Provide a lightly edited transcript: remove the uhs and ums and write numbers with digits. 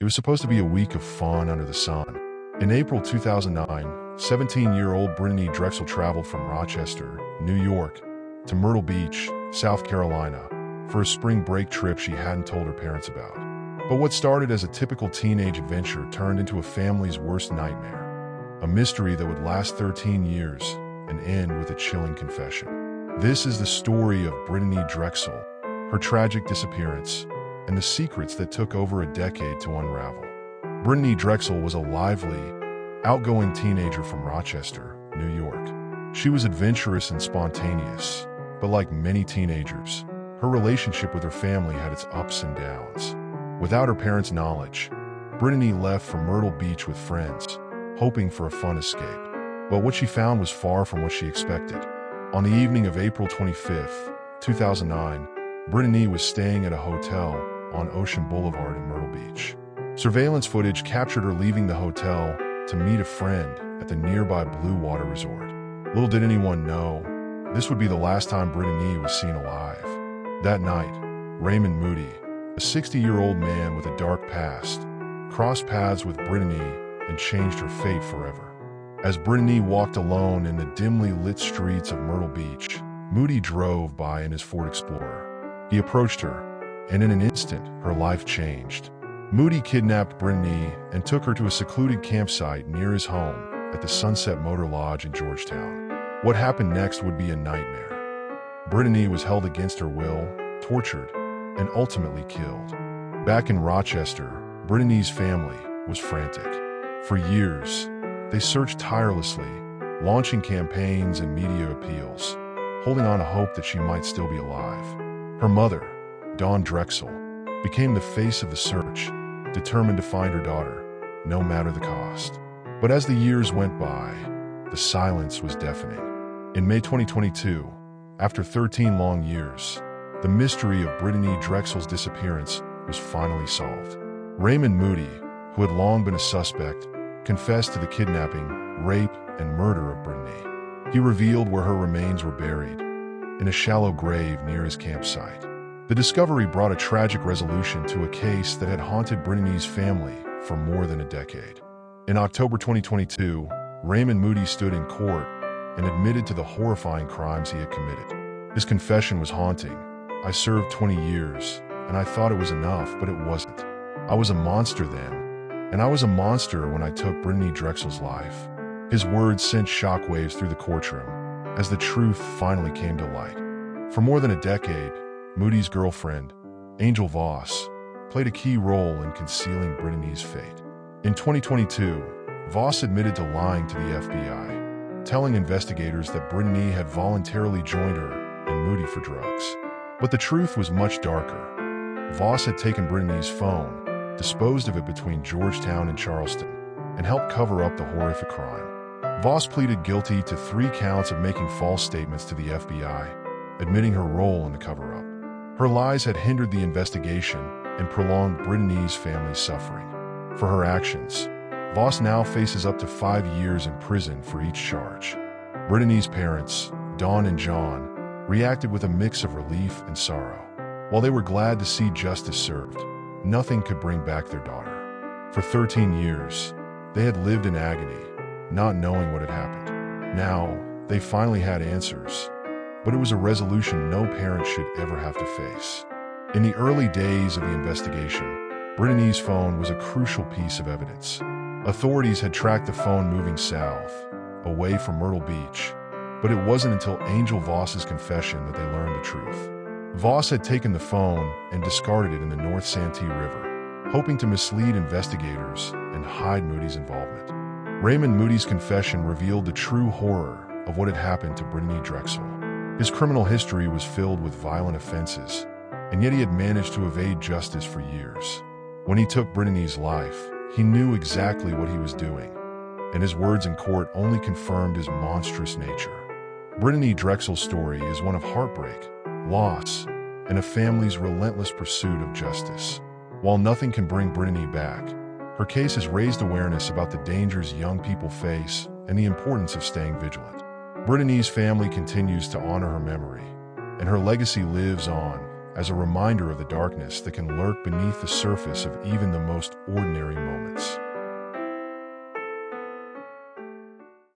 It was supposed to be a week of fun under the sun. In April 2009, 17-year-old Brittanee Drexel traveled from Rochester, New York, to Myrtle Beach, South Carolina, for a spring break trip she hadn't told her parents about. But what started as a typical teenage adventure turned into a family's worst nightmare, a mystery that would last 13 years and end with a chilling confession. This is the story of Brittanee Drexel, her tragic disappearance, and the secrets that took over a decade to unravel. Brittanee Drexel was a lively, outgoing teenager from Rochester, New York. She was adventurous and spontaneous, but like many teenagers, her relationship with her family had its ups and downs. Without her parents' knowledge, Brittanee left for Myrtle Beach with friends, hoping for a fun escape. But what she found was far from what she expected. On the evening of April 25, 2009, Brittanee was staying at a hotel on Ocean Boulevard in Myrtle Beach. Surveillance footage captured her leaving the hotel to meet a friend at the nearby Blue Water Resort. Little did anyone know, this would be the last time Brittanee was seen alive. That night, Raymond Moody, a 60-year-old man with a dark past, crossed paths with Brittanee and changed her fate forever. As Brittanee walked alone in the dimly lit streets of Myrtle Beach, Moody drove by in his Ford Explorer. He approached her, and in an instant, her life changed. Moody kidnapped Brittanee and took her to a secluded campsite near his home at the Sunset Motor Lodge in Georgetown. What happened next would be a nightmare. Brittanee was held against her will, tortured, and ultimately killed. Back in Rochester, Brittanee's family was frantic. For years, they searched tirelessly, launching campaigns and media appeals, holding on to hope that she might still be alive. Her mother, Drexel, became the face of the search, determined to find her daughter, no matter the cost. But as the years went by, the silence was deafening. In May 2022, after 13 long years, the mystery of Brittanee Drexel's disappearance was finally solved. Raymond Moody, who had long been a suspect, confessed to the kidnapping, rape, and murder of Brittanee. He revealed where her remains were buried, in a shallow grave near his campsite. The discovery brought a tragic resolution to a case that had haunted Brittanee's family for more than a decade. In October 2022, Raymond Moody stood in court and admitted to the horrifying crimes he had committed. His confession was haunting. "I served 20 years, and I thought it was enough, but it wasn't. I was a monster then, and I was a monster when I took Brittanee Drexel's life." His words sent shockwaves through the courtroom as the truth finally came to light. For more than a decade, Moody's girlfriend, Angel Vause, played a key role in concealing Brittanee's fate. In 2022, Vause admitted to lying to the FBI, telling investigators that Brittanee had voluntarily joined her and Moody for drugs. But the truth was much darker. Vause had taken Brittanee's phone, disposed of it between Georgetown and Charleston, and helped cover up the horrific crime. Vause pleaded guilty to 3 counts of making false statements to the FBI, admitting her role in the cover-up. Her lies had hindered the investigation and prolonged Brittanee's family's suffering. For her actions, Vause now faces up to 5 years in prison for each charge. Brittanee's parents, Dawn and John, reacted with a mix of relief and sorrow. While they were glad to see justice served, nothing could bring back their daughter. For 13 years, they had lived in agony, not knowing what had happened. Now, they finally had answers, but it was a resolution no parent should ever have to face. In the early days of the investigation, Brittanee's phone was a crucial piece of evidence. Authorities had tracked the phone moving south, away from Myrtle Beach, but it wasn't until Angel Vause's confession that they learned the truth. Vause had taken the phone and discarded it in the North Santee River, hoping to mislead investigators and hide Moody's involvement. Raymond Moody's confession revealed the true horror of what had happened to Brittanee Drexel. His criminal history was filled with violent offenses, and yet he had managed to evade justice for years. When he took Brittanee's life, he knew exactly what he was doing, and his words in court only confirmed his monstrous nature. Brittanee Drexel's story is one of heartbreak, loss, and a family's relentless pursuit of justice. While nothing can bring Brittanee back, her case has raised awareness about the dangers young people face and the importance of staying vigilant. Brittanee's family continues to honor her memory, and her legacy lives on as a reminder of the darkness that can lurk beneath the surface of even the most ordinary moments.